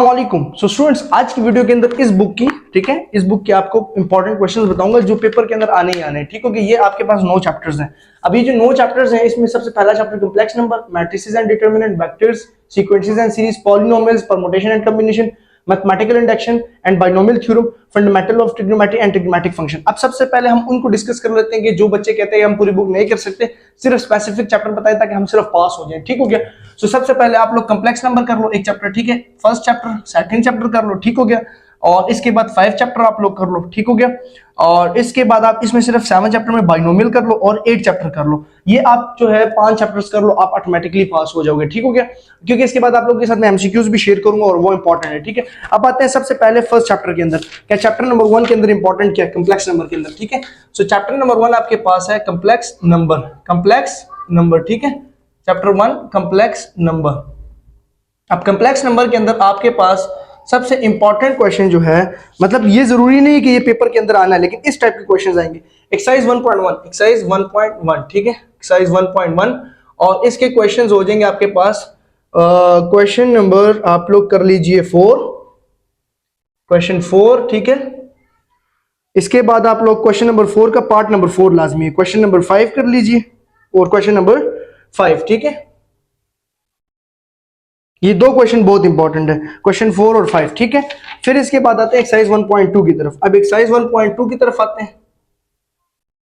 वालेकुम। So students, आज की वीडियो के अंदर इस बुक की, ठीक है, इस बुक के आपको इंपॉर्टेंट क्वेश्चंस बताऊंगा जो पेपर के अंदर आने ही आने हैं। ठीक है, ये आपके पास 9 चैप्टर्स हैं। अभी जो 9 चैप्टर्स हैं इसमें सबसे पहला chapter complex number, matrices and determinant, vectors, sequences and series, polynomials, permutation and combination, mathematical induction and binomial theorem, fundamental of trigonometry and trigonometric function. अब सबसे पहले हम उनको डिस्कस कर लेते हैं कि जो बच्चे कहते हैं हम पूरी बुक नहीं कर सकते, सिर्फ स्पेसिफिक चैप्टर बताए ताकि हम सिर्फ पास हो जाए। ठीक हो गया। सो सबसे पहले आप लोग कॉम्प्लेक्स नंबर कर लो एक चैप्टर, ठीक है, फर्स्ट चैप्टर, सेकंड चैप्टर कर लो, ठीक हो गया। और इसके बाद 5 चैप्टर आप लोग कर लो, ठीक हो गया। और इसके बाद आप इसमें सिर्फ 7 चैप्टर में बाइनोमियल कर लो और 8 चैप्टर कर लो। ये आप जो है 5 चैप्टर्स कर लो, आप ऑटोमेटिकली पास हो जाओगे। ठीक हो गया, क्योंकि इसके बाद आप लोगों के साथ मैं एमसीक्यूज भी शेयर करूंगा और वो इंपॉर्टेंट है। ठीक है, अब आते हैं सबसे पहले फर्स्ट चैप्टर के अंदर। क्या चैप्टर नंबर 1 के अंदर इंपॉर्टेंट क्या है? कॉम्प्लेक्स नंबर के अंदर। ठीक है, सो चैप्टर नंबर 1 आपके पास है कॉम्प्लेक्स नंबर, कॉम्प्लेक्स नंबर। ठीक है, चैप्टर 1 कॉम्प्लेक्स नंबर। अब कॉम्प्लेक्स नंबर के अंदर आपके पास सबसे इंपॉर्टेंट क्वेश्चन जो है, मतलब ये जरूरी नहीं कि ये पेपर के अंदर आना है, लेकिन इस टाइप के क्वेश्चंस आएंगे। एक्सरसाइज 1.1, एक्सरसाइज 1.1, ठीक है, एक्सरसाइज 1.1। और इसके क्वेश्चंस हो जाएंगे आपके पास क्वेश्चन नंबर, आप लोग कर लीजिए 4, क्वेश्चन 4, ठीक है। इसके बाद आप लोग क्वेश्चन नंबर 4 का पार्ट नंबर 4 लाजमी है। क्वेश्चन नंबर 5 कर लीजिए और क्वेश्चन नंबर 5, ठीक है। ये दो क्वेश्चन बहुत इंपॉर्टेंट है, क्वेश्चन 4 और 5, ठीक है। फिर इसके बाद आते हैं एक्सरसाइज 1.2 की तरफ। अब एक्सरसाइज 1.2 की तरफ आते हैं।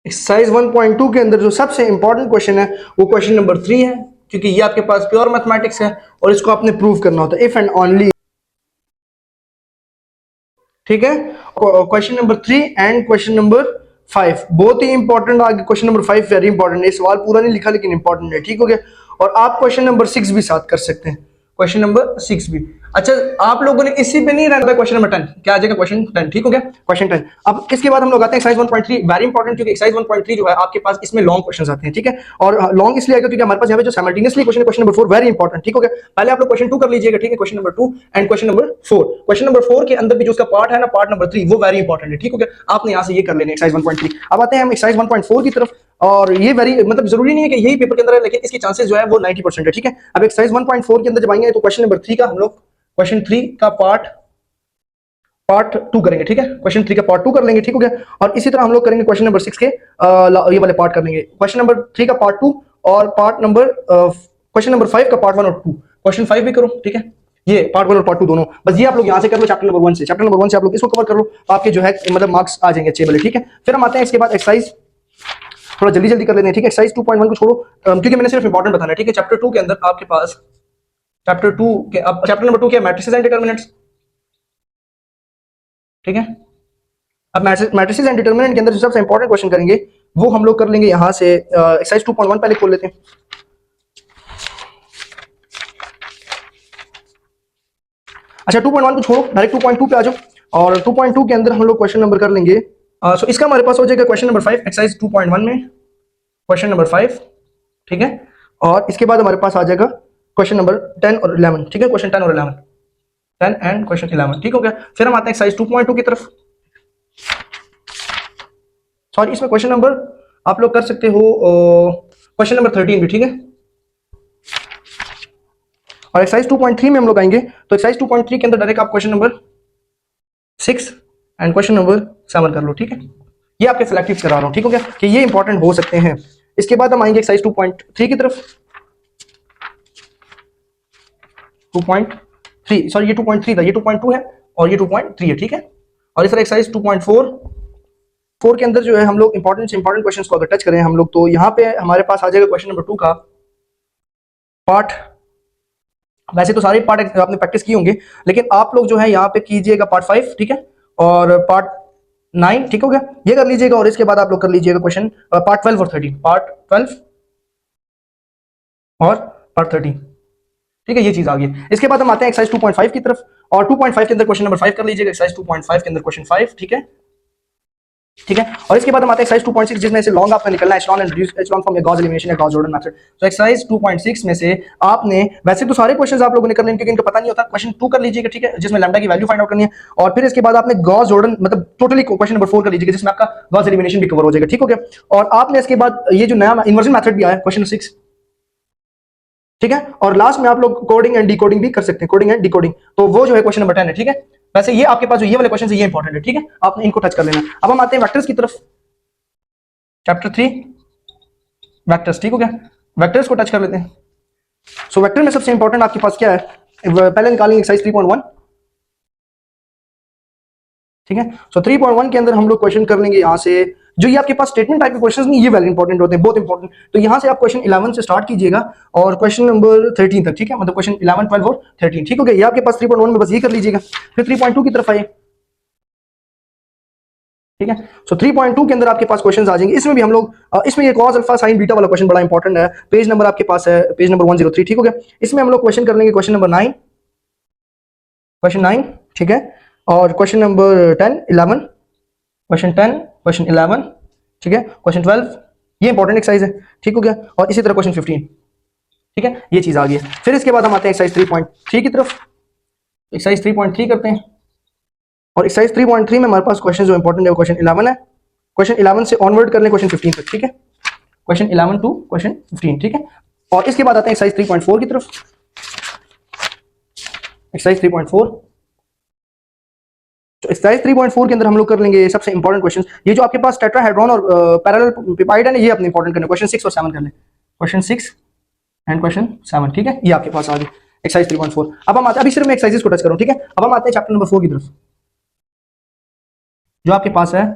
एक्सरसाइज 1.2 के अंदर जो सबसे इंपॉर्टेंट क्वेश्चन है वो क्वेश्चन नंबर 3 है, क्योंकि ये आपके पास प्योर मैथमेटिक्स है और इसको आपने प्रूव करना होता है, इफ एंड ओनली, ठीक है। Question number 3 and question number 5 बहुत ही इंपॉर्टेंट। आगे क्वेश्चन नंबर 5 वेरी इंपॉर्टेंट है, सवाल पूरा नहीं लिखा लेकिन इंपॉर्टेंट है, ठीक हो गया। और आप क्वेश्चन नंबर 6 भी साथ कर सकते हैं, क्वेश्चन नंबर 6 भी। अच्छा, आप लोगों ने इसी पे नहीं रहना था, क्वेश्चन नंबर 10 क्या आ जाएगा, क्वेश्चन 10, ठीक हो गया, क्वेश्चन 10। अब इसके बाद हम लोग आते हैं एक्सरसाइज 1.3, वेरी इंपॉर्टेंट, क्योंकि एक्सरसाइज 1.3 जो है आपके पास इसमें लॉन्ग क्वेश्चंस आते हैं, ठीक है। और लॉन्ग इसलिए आएगा क्योंकि हमारे पास यहाँ पे जो simultaneously question, question number 4 very important, ठीक हो गया। पहले आप लोग क्वेश्चन 2 कर लीजिएगा, ठीक है, question number 2 and question number 4। Question number 4 के अंदर भी जो उसका पार्ट है ना, पार्ट नंबर 3, वो वेरी इंपॉर्टेंट है, ठीक हो गया। आपने यहाँ से ये कर लेना एक्सरसाइज 1.3। अब आते हैं हम एक्सरसाइज 1.4 की तरफ। और ये वेरी, मतलब जरूरी नहीं है कि यही पेपर के अंदर है, लेकिन इसके चांसेस जो है वो 90% है, ठीक है। अब एक्सरसाइज 1.4 के अंदर जब आएंगे तो क्वेश्चन नंबर 3 का हम लोग क्वेश्चन 3 का पार्ट 2 करेंगे, ठीक है। क्वेश्चन 3 का पार्ट 2 कर लेंगे, ठीक हो गया। और इसी तरह हम लोग करेंगे क्वेश्चन नंबर 6 के ये वाले पार्ट कर लेंगे, क्वेश्चन नंबर 3 का पार्ट 2 और पार्ट नंबर क्वेश्चन नंबर 5 का पार्ट 1 और 2। क्वेश्चन 5 भी करो, ठीक है, ये पार्ट 1 और पार्ट 2 दोनों। बस ये आप लोग यहाँ से कर लो, चैप्टर नंबर 1 से, चैप्टर नंबर 1 से आप लोग इसको कवर कर लो, तो आपके जो है मतलब मार्क्स आ जाएंगे अच्छे वाले, ठीक है। फिर हम आते हैं इसके बाद एक्सरसाइज, थोड़ा जल्दी जल्दी कर लेते हैं, ठीक है। एक्सरसाइज 2.1 को छोड़ो क्योंकि मैंने सिर्फ इंपॉर्टेंट बताना है, ठीक है। चैप्टर 2 के अंदर आपके पास चैप्टर 2 के, अब चैप्टर नंबर 2 क्या है, मैट्रिसेस एंड डिटरमिनेंट्स, ठीक है। अब मैट्रिसेस एंड डिटरमिनेंट के अंदर जो सबसे इंपॉर्टेंट क्वेश्चन करेंगे वो हम लोग कर लेंगे यहां से। एक्सरसाइज 2.1 पहले खोल लेते हैं। अच्छा, 2.1 को छोड़ो, डायरेक्ट 2.2 पे आ जाओ। और 2.2 के अंदर हम लोग क्वेश्चन नंबर कर लेंगे, सो इसका हमारे पास हो जाएगा क्वेश्चन नंबर 5, एक्सरसाइज 2.1 में क्वेश्चन नंबर 5, ठीक है। और इसके बाद हमारे पास आ जाएगा क्वेश्चन नंबर 10 और 11, ठीक है, क्वेश्चन 10 और 11, 10 एंड क्वेश्चन 11, ठीक हो गया। फिर हम आते हैं एक्सरसाइज 2.2 की तरफ। सॉरी, इसमें क्वेश्चन नंबर आप लोग कर सकते हो क्वेश्चन नंबर 13 भी, ठीक है। और एक्सरसाइज 2.3 में हम लोग आएंगे, तो एक्सरसाइज 2.3 के अंदर डायरेक्ट आप question number 6 and question number 7 कर लो, ठीक है। ये आपके सिलेक्टिव करा रहा हूं, ठीक हो गया, कि ये इंपॉर्टेंट हो सकते हैं। इसके बाद हम आएंगे एक्सरसाइज 2.3 की तरफ। 2.3, सॉरी ये 2.3 था, ये 2.2 है और ये 2.3 है, ठीक है। और इस तरह एक्सरसाइज 2.4 के अंदर जो है हम लोग इंपॉर्टेंट से इंपॉर्टेंट क्वेश्चंस को अगर टच करें हम लोग, तो यहाँ पे हमारे पास आ जाएगा क्वेश्चन नंबर 2 का पार्ट। वैसे तो सारे पार्ट आपने प्रैक्टिस किए होंगे, लेकिन आप लोग जो है यहाँ पे कीजिएगा पार्ट 5, ठीक है, और पार्ट 9, ठीक हो गया, ये कर लीजिएगा। और इसके बाद आप लोग कर लीजिएगा क्वेश्चन पार्ट 12 और 13, पार्ट 12 और पार्ट 13, ठीक है, ये चीज आ गई। इसके बाद हम आते हैं एक्सरसाइज 2.5 की तरफ। और 2.5 के अंदर क्वेश्चन नंबर 5 कर लीजिएगा, एक्सरसाइज 2.5 के अंदर क्वेश्चन 5, ठीक है, ठीक है। और इसके बाद हम आते हैं एक्सरसाइज 2.6, जिसमें से लॉन्ग आपका निकलना है echelon and reduce echelon form या गॉस एलिमिनेशन या गॉस जॉर्डन मेथड। तो एक्सरसाइज 2.6 में से आपने, वैसे तो सारे क्वेश्चंस आप लोगों ने कर लेंगे क्योंकि इनको पता नहीं होता, क्वेश्चन 2 कर लीजिएगा, ठीक है, जिसमें लैम्डा की वैल्यू फाइंड आउट करनी है। और फिर इसके बाद आपने गॉस जॉर्डन, मतलब टोटली क्वेश्चन नंबर 4 कर लीजिएगा, जिसमें आपका गॉस एलिमिनेशन भी कवर हो जाएगा, ठीक हो गया। और आपने इसके बाद ये जो नया इन्वर्जन मेथड भी आया क्वेश्चन 6, ठीक है। और लास्ट में आप लोग कोडिंग एंड डिकोडिंग भी कर सकते हैं, कोडिंग एंड डिकोडिंग, तो वो जो है क्वेश्चन नंबर 10 है, ठीक है। वैसे ये आपके पास जो ये वाले क्वेश्चन है ये इंपॉर्टेंट है, ठीक है, आपने इनको टच कर लेना। अब हम आते हैं वेक्टर्स की तरफ, चैप्टर 3 वेक्टर्स, ठीक हो गया। वेक्टर्स को टच कर लेते हैं। सो वेक्टर में सबसे इंपॉर्टेंट आपके पास क्या है, पहले निकालेंगे एक्सरसाइज 3.1, ठीक है। सो 3.1 के अंदर हम लोग क्वेश्चन कर लेंगे यहाँ से, जो ये आपके पास स्टेटमेंट टाइप के क्वेश्चंस नहीं, ये वेरी इंपॉर्टेंट होते हैं, बहुत इंपॉर्टेंट। तो यहाँ से आप क्वेश्चन 11 से स्टार्ट कीजिएगा और क्वेश्चन नंबर 13 तक, ठीक है, मतलब क्वेश्चन 11, 12 और 13, ठीक हो गया। ये आपके पास 3.1 में बस ये कर लीजिएगा। फिर 3.2 की तरफ आइए, ठीक है। सो 3.2 के अंदर आपके पास क्वेश्चंस आ जाएंगे। इसमें भी हम लोग इसमें ये कॉस अल्फा साइन बीटा वाला क्वेश्चन बड़ा इंपॉर्टेंट है, पेज नंबर आपके पास है पेज नंबर 103, ठीक हो गया। इसमें हम लोग क्वेश्चन कर लेंगे क्वेश्चन नंबर 9, क्वेश्चन 9, ठीक है, और क्वेश्चन नंबर 10, 11, क्वेश्चन 10, क्वेश्चन 11, ठीक है, क्वेश्चन 12, ये इंपॉर्टेंट एक्सरसाइज है, ठीक हो गया। और इसी तरह क्वेश्चन 15, ठीक है, ये चीज आ गई है। फिर इसके बाद हम आते हैं एक्सरसाइज 3.3 की तरफ। एक्सरसाइज 3.3 करते हैं, और एक्सरसाइज 3.3 में हमारे पास क्वेश्चन जो इंपॉर्टेंट है वो क्वेश्चन 11 है। क्वेश्चन 11 से ऑनवर्ड कर लें क्वेश्चन 15 तक, ठीक है, क्वेश्चन 11 टू क्वेश्चन 15, ठीक है। और इसके बाद आते हैं एक्सरसाइज 3.4 की तरफ। एक्सरसाइज 3.4, तो एक्सरसाइज 3.4 के अंदर हम लोग कर लेंगे सबसे इंपॉर्टेंट क्वेश्चन, ये जो आपके पास टेट्राहेड्रॉन और पैरेलल पिपाइड है ना, ये अपने इंपॉर्टेंट करने, क्वेश्चन 6 और 7 कर लें, क्वेश्चन 6 एंड क्वेश्चन 7, ठीक है, ये आपके पास आ गए एक्सरसाइज 3.4। अब हम आते हैं, अभी सिर्फ मैं एक्सरसाइजेस को टच करूं, ठीक है। अब हम आते हैं चैप्टर नंबर 4 की तरफ, जो आपके पास है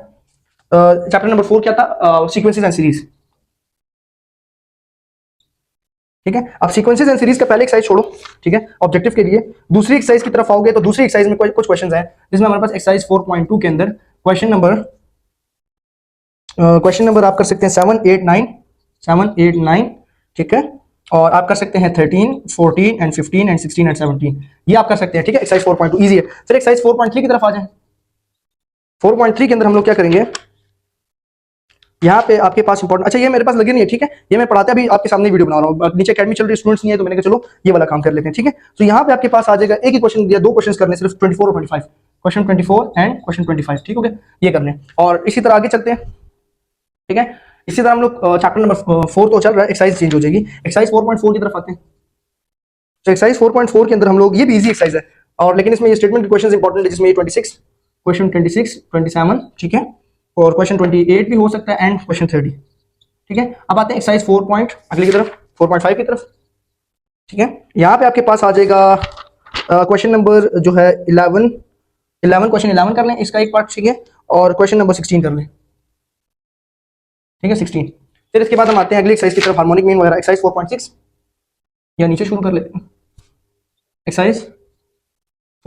चैप्टर नंबर 4 क्या था, सीक्वेंसेस एंड सीरीज, ठीक है। अब सीक्वेंसेस एंड सीरीज का पहले एक्सरसाइज छोड़ो, ठीक है, ऑब्जेक्टिव के लिए। दूसरी एक्सरसाइज की तरफ आओगे तो दूसरी एक्सरसाइज में कुछ क्वेश्चंस हैं, जिसमें हमारे पास एक्सरसाइज 4.2 के अंदर क्वेश्चन नंबर आप कर सकते हैं 7, 8, 9, 7, 8, 9, ठीक है। और आप कर सकते हैं 13, 14 एंड 15 एंड 16 एंड 17, ये आप कर सकते हैं, ठीक है। एक्सरसाइज 4.2 इजी है। फिर एक्सरसाइज 4.3 की तरफ आ जाए। 4.3 के अंदर हम लोग क्या करेंगे, यहाँ पे आपके पास इंपॉर्टेंट, अच्छा ये मेरे पास लगे नहीं है, ठीक है, ये मैं पढ़ाते अभी आपके सामने वीडियो बना रहा हूँ, नीचे अकेडमी चल रही है, स्टूडेंट्स नहीं है, तो मैंने कहा चलो ये वाला काम कर लेते हैं, ठीक है। तो यहाँ पे आपके पास आ जाएगा एक ही क्वेश्चन दिया, दो क्वेश्चन करने सिर्फ 24 और 25, क्वेश्चन 24 एंड क्वेश्चन 25, ठीक हो गया, ये कर लें। और इसी तरह आगे चलते हैं, ठीक है। इसी तरह हम लोग चैप्टर नंबर 4 तो चल रहा है, एक्सरसाइज चेंज हो जाएगी, एक्सरसाइज 4.4 की तरफ आते हैं। तो एक्सरसाइज 4.4 के अंदर हम लोग, ये भी इजी एक्सरसाइज है, और लेकिन इसमें ये स्टेटमेंट के क्वेश्चन इंपॉर्टेंट है, जिसमें 26, क्वेश्चन 26, 27, ठीक है, और क्वेश्चन 28 भी हो सकता है एंड क्वेश्चन 30, ठीक है। अब आते हैं एक्सरसाइज 4 पॉइंट अगली की तरफ, 4.5 की तरफ, ठीक है। यहाँ पे आपके पास आ जाएगा क्वेश्चन नंबर जो है 11, क्वेश्चन 11 कर लें, इसका एक पार्ट, ठीक है, और क्वेश्चन नंबर 16 कर लें, ठीक है, 16। फिर इसके बाद हम आते हैं अगली एक्सरसाइज की तरफ, हार्मोनिक मीन वगैरह, एक्सरसाइज 4.6, या नीचे शुरू कर लेते हैं। एक्सरसाइज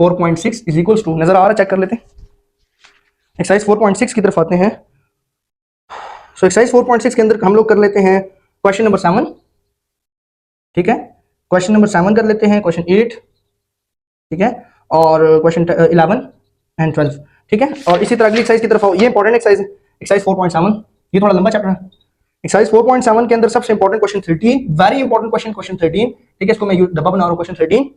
4.6 इज इक्वल्स टू, नजर आ रहा है, चेक कर लेते हैं। एक्सरसाइज 4.6 की तरफ आते हैं। सो एक्सरसाइज 4.6 के अंदर हम लोग कर लेते हैं क्वेश्चन नंबर 7, ठीक है, क्वेश्चन नंबर 7 कर लेते हैं, क्वेश्चन 8, ठीक है, और क्वेश्चन 11 एंड 12, ठीक है। और इसी तरह अगली एक्सरसाइज की तरफ आओ, ये इंपॉर्टेंट एक्सरसाइज है, एक्सरसाइज 4.7, ये थोड़ा लंबा चैप्टर है। एक्सरसाइज 4.7 के अंदर सबसे important question 13, very important question, question 13, ठीक है, इसको मैं डब्बा बना रहा हूँ, क्वेश्चन 13,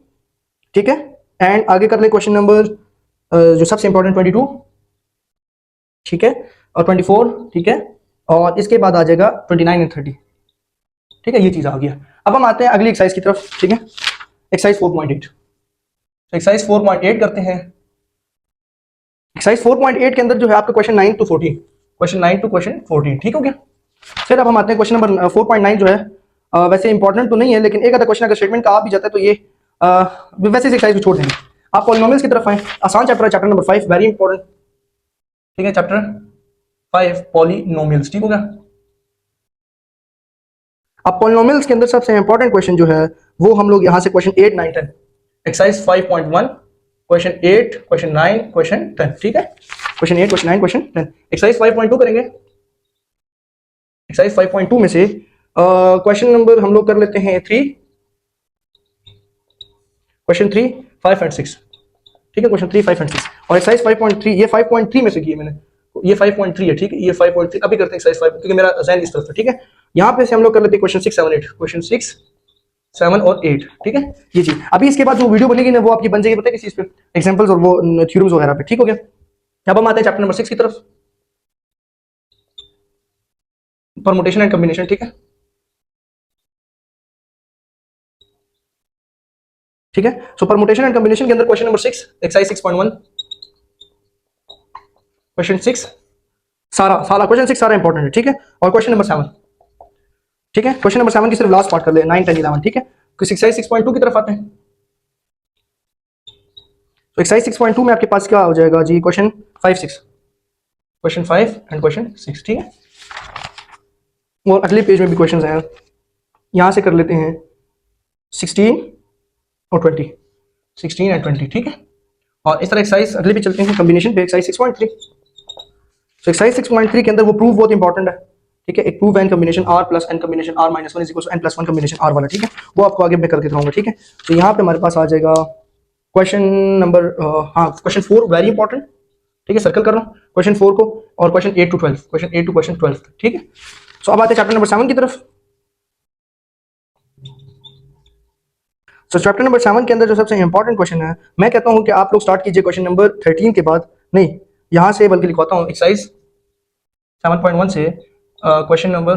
ठीक है। एंड आगे कर ले क्वेश्चन नंबर जो सबसे इंपॉर्टेंट 22, ठीक है, और 24, ठीक है, और इसके बाद आ जाएगा 29 एंड 30, ठीक है, ये चीज आ गया। अब हम आते हैं अगली एक्सरसाइज की तरफ, ठीक है, एक्सरसाइज 4.8। एक्सरसाइज 4.8 करते हैं। एक्सरसाइज 4.8 के अंदर जो है आपका question 9 to 14, question 9 to question 14, ठीक हो गया। फिर अब हम आते हैं क्वेश्चन नंबर 4.9 जो है वैसे इंपॉर्टेंट तो नहीं है, लेकिन एक आधा क्वेश्चन अगर स्टेटमेंट का आ भी जाता है तो ये वैसे इस एक्सरसाइज को छोड़ देंगे। आप पॉलिनोमियल्स की तरफ आए, आसान चैप्टर है, चैप्टर नंबर 5, वेरी इंपॉर्टेंट, ठीक है, चैप्टर 5 पॉलिनोमियल्स, ठीक हो गया। अब पॉलिनोमियल्स के अंदर सबसे इंपॉर्टेंट क्वेश्चन जो है वो हम लोग यहाँ से question 8, 9, 10, exercise 5.1, question 8, question 9, question 10, ठीक है, क्वेश्चन 8, क्वेश्चन 9, क्वेश्चन 10। एक्सरसाइज 5.2 करेंगे। एक्सरसाइज 5.2 में से क्वेश्चन नंबर हम लोग कर लेते हैं 3, क्वेश्चन 3, 5 एंड 6, ठीक है, क्वेश्चन 3, 5 एंड 6। और एक्सरसाइज 5.3, ये 5.3 में से किए मैंने, ये 5.3 है, ठीक है, ये 5.3 अभी करते हैं एक्सरसाइज 5, क्योंकि मेरा जहन इस तरफ है, ठीक है। यहाँ पे से हम लोग कर लेते हैं क्वेश्चन 6, 7, 8, क्वेश्चन 6, 7 और 8, ठीक है, ये चीज। अभी इसके बाद जो वीडियो बनेगी ना वो आपकी बन जाएगी, पता है किस चीज पे, एग्जांपल्स और वो थ्योरम्स वगैरह पे, ठीक हो गया। अब हम आते हैं चैप्टर नंबर 6 की तरफ, परमुटेशन एंड कॉम्बिनेशन, ठीक है। ठीक है। सो परमुटेशन एंड कॉम्बिनेशन के अंदर क्वेश्चन नंबर 6 एक्सरसाइज 6.1 क्वेश्चन 6 सारा क्वेश्चन 6 सारा इंपॉर्टेंट है, ठीक है। और क्वेश्चन नंबर 7, ठीक है, क्वेश्चन नंबर 7 की सिर्फ लास्ट पार्ट कर ले, 9, 10, 11, ठीक है। तो एक्सरसाइज 6.2 की तरफ आते हैं। तो एक्सरसाइज 6.2 में आपके पास क्या हो जाएगा जी, क्वेश्चन 5, 6, क्वेश्चन 5 एंड क्वेश्चन 6, ठीक है। और अगले पेज में भी क्वेश्चन हैं, यहां से कर लेते हैं 16 और 20, 16 एंड 20, ठीक है। और इस तरह एक्सरसाइज अगले भी चलते हैं कॉम्बिनेशन पे, एक्सरसाइज 6.3। तो एक्सरसाइज 6.3 के अंदर वो प्रूफ बहुत इंपॉर्टेंट है, ठीक है। एक proof n combination r plus n combination r minus one is equal to n plus one combination r वाला, ठीक है। वो आपको आगे मैं करके दिखाऊंगा, ठीक है। तो यहाँ पे हमारे पास आ जाएगा क्वेश्चन नंबर हाँ क्वेश्चन 4 वेरी इंपॉर्टेंट, ठीक है, सर्कल कर रहा हूँ क्वेश्चन 4 को, और question 8 to 12, question 8 to question 12, ठीक है। सो अब आते हैं चैप्टर नंबर 7 की तरफ। सो चैप्टर नंबर 7 के अंदर जो सबसे इंपॉर्टेंट क्वेश्चन है, मैं कहता हूँ कि आप लोग स्टार्ट कीजिए क्वेश्चन नंबर 13 के बाद, नहीं यहाँ से बल्कि लिखवाता हूँ एक्सरसाइज 7.1 से क्वेश्चन नंबर,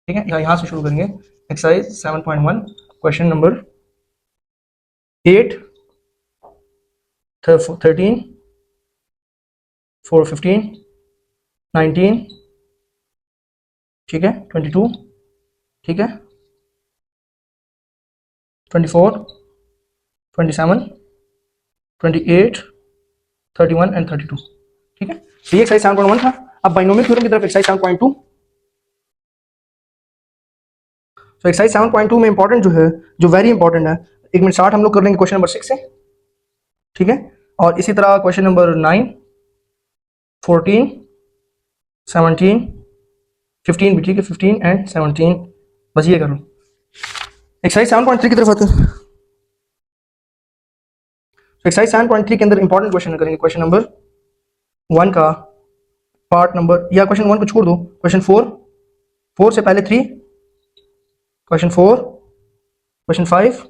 ठीक है, यहाँ से शुरू करेंगे एक्सरसाइज 7.1 क्वेश्चन नंबर 8, 13, 4, 15, 19, ठीक है, 22, ठीक है, 24, 27, 28, 31 एंड 32, ठीक है। तो ये एक्सरसाइज 7.1 था। अब बाइनोमियल थ्योरम की तरफ एक्सरसाइज 7.2। तो एक्सरसाइज 7.2 में इंपॉर्टेंट जो है, जो वेरी इंपॉर्टेंट है, 1 मिनट 60 हम लोग कर लेंगे क्वेश्चन नंबर 6 से, ठीक है। और इसी तरह क्वेश्चन नंबर 9, 14, 17, 15 भी, ठीक है, 15 एंड 17, बस ये करो। एक्सरसाइज 7.3 की तरफ आते हैं। एक्सरसाइज 7.3 के अंदर इंपॉर्टेंट क्वेश्चन करेंगे क्वेश्चन नंबर 1 का पार्ट नंबर, या क्वेश्चन 1 को छोड़ दो, क्वेश्चन 4 से पहले 3, क्वेश्चन 4, क्वेश्चन 5,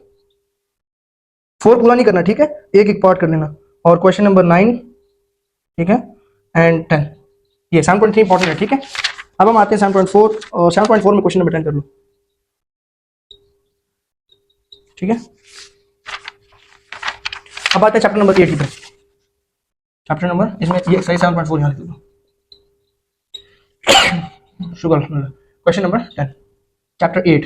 4 पूरा नहीं करना, ठीक है, एक एक पार्ट कर लेना, और क्वेश्चन नंबर 9, ठीक है, एंड 10। ये 7.3 इंपॉर्टेंट है, ठीक है। अब हम आते हैं 7.4, और 7.4 में क्वेश्चन नंबर 10 कर लो, ठीक है। अब आते हैं चैप्टर नंबर 8 की तरफ। चैप्टर नंबर, इसमें ये एक्सरसाइज 7.4 यहाँ लिख दो, शुगर, क्वेश्चन नंबर 10 चैप्टर 8,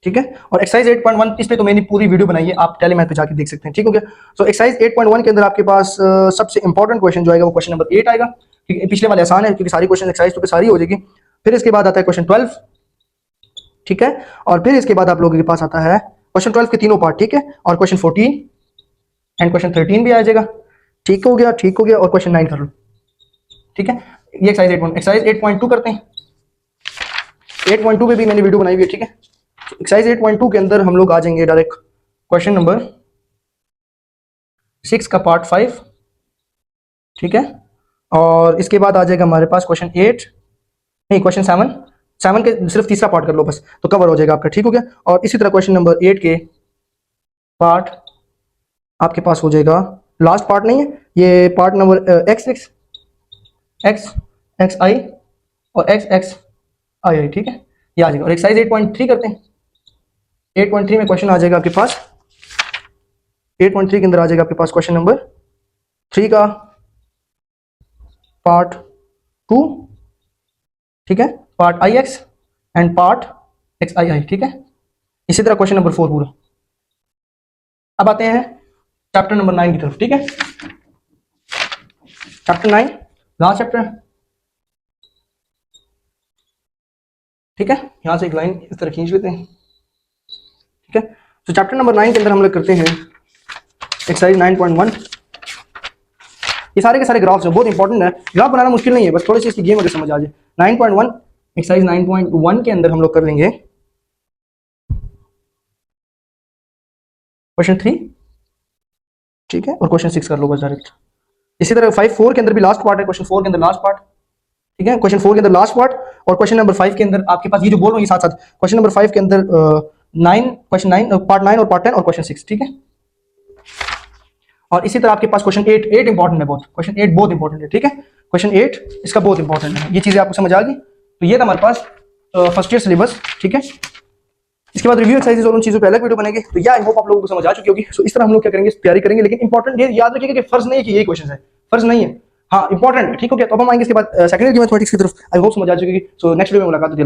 ठीक है। और एक्सरसाइज 8.1 इस पे तो मैंने पूरी वीडियो बनाई है, आप टेलीमैथ पे जाके देख सकते हैं, ठीक हो गया। सो एक्सरसाइज 8.1 के अंदर आपके पास सबसे इंपॉर्टेंट क्वेश्चन जो आएगा वो क्वेश्चन नंबर 8 आएगा, ठीक है। पिछले वाले आसान है क्योंकि सारी क्वेश्चन एक्सरसाइज तो सारी हो जाएगी। फिर इसके बाद आता है क्वेश्चन 12, ठीक है। और फिर इसके बाद आप लोगों के पास आता है क्वेश्चन 12 के तीनों पार्ट, ठीक है। और क्वेश्चन 14 एंड क्वेश्चन 13 भी आ जाएगा, ठीक हो गया, ठीक हो गया। और क्वेश्चन 9 कर लो, ठीक है। ये एक्सरसाइज 8.1। एक्सरसाइज 8.2 करते हैं। 8.2 पे भी मैंने वीडियो बनाई हुई है, ठीक है। एक्सरसाइज 8.2 के अंदर हम लोग आ जाएंगे डायरेक्ट क्वेश्चन नंबर 6 का पार्ट 5, ठीक है। और इसके बाद आ जाएगा हमारे पास क्वेश्चन 8, नहीं क्वेश्चन 7 के सिर्फ तीसरा पार्ट कर लो बस, तो कवर हो जाएगा आपका, ठीक हो गया। और इसी तरह क्वेश्चन नंबर 8 के पार्ट आपके पास हो जाएगा, लास्ट पार्ट नहीं है ये, पार्ट नंबर एक्स एक्स आई और एक्स आई, ठीक है, ये आ जाएगा। और एक्सरसाइज 8.3 करते हैं। 8.3 में क्वेश्चन आ जाएगा आपके पास, 8.3 के अंदर आ जाएगा आपके पास क्वेश्चन नंबर 3 का पार्ट 2, ठीक है, part I X and part X I, ठीक है। इसी तरह क्वेश्चन नंबर 4 पूरा। अब आते हैं चैप्टर नंबर 9 की तरफ, ठीक है। चैप्टर 9 लास्ट चैप्टर है, ठीक है। यहां से एक लाइन इस तरह खींच लेते हैं, ठीक है। तो चैप्टर नंबर 9 के अंदर हम लोग करते हैं एक्सरसाइज 9.1। ये सारे के सारे ग्राफ्स हैं, बहुत इंपॉर्टेंट है। ग्राफ बनाना मुश्किल नहीं है, बस थोड़ी सी इसकी गेम अगर समझ आ जाए। 9.1 एक्सरसाइज 9.1 के अंदर हम लोग कर लेंगे क्वेश्चन 3, ठीक है, और क्वेश्चन 6 कर लो बस डायरेक्ट। इसी तरह 5-4 के अंदर भी लास्ट पार्ट है, क्वेश्चन 4 के अंदर लास्ट पार्ट, ठीक है, क्वेश्चन 4 के अंदर लास्ट पार्ट। और क्वेश्चन नंबर 5 के अंदर आपके पास ये जो बोल रहा हूँ ये साथ साथ, क्वेश्चन नंबर 5 के अंदर 9, क्वेश्चन 9 पार्ट 9 और पार्ट 10 और क्वेश्चन 6, ठीक है। और इसी तरह आपके पास क्वेश्चन 8 इंपॉर्टेंट है बहुत, क्वेश्चन 8 बहुत इंपॉर्टेंट है, ठीक है। क्वेश्चन 8 इसका बहुत इंपॉर्टेंट है, ये चीजें आपको समझ आ गई। तो ये था हमारे पास फर्स्ट ईयर सिलेबस, ठीक है। इसके बाद रिव्यू एक्सरसाइजेस और उन चीजों पे अलग वीडियो बनेगी। तो या आई होप आप लोगों को समझ आ चुकी होगी। सो इस तरह हम लोग क्या करेंगे, तैयारी करेंगे। लेकिन इंपॉर्टेंट ये याद रखिएगा कि फर्ज नहीं है कि यही क्वेश्चन है, फर्ज नहीं है, हाँ इंपॉर्टेंट है, ठीक हो गया। तो अब हम आएंगे इसके बाद सेकेंडरी मैथमेटिक्स की तरफ। आई होप समझ आ चुकी होगी। सो नेक्स्ट वीडियो में मुलाकात होगी।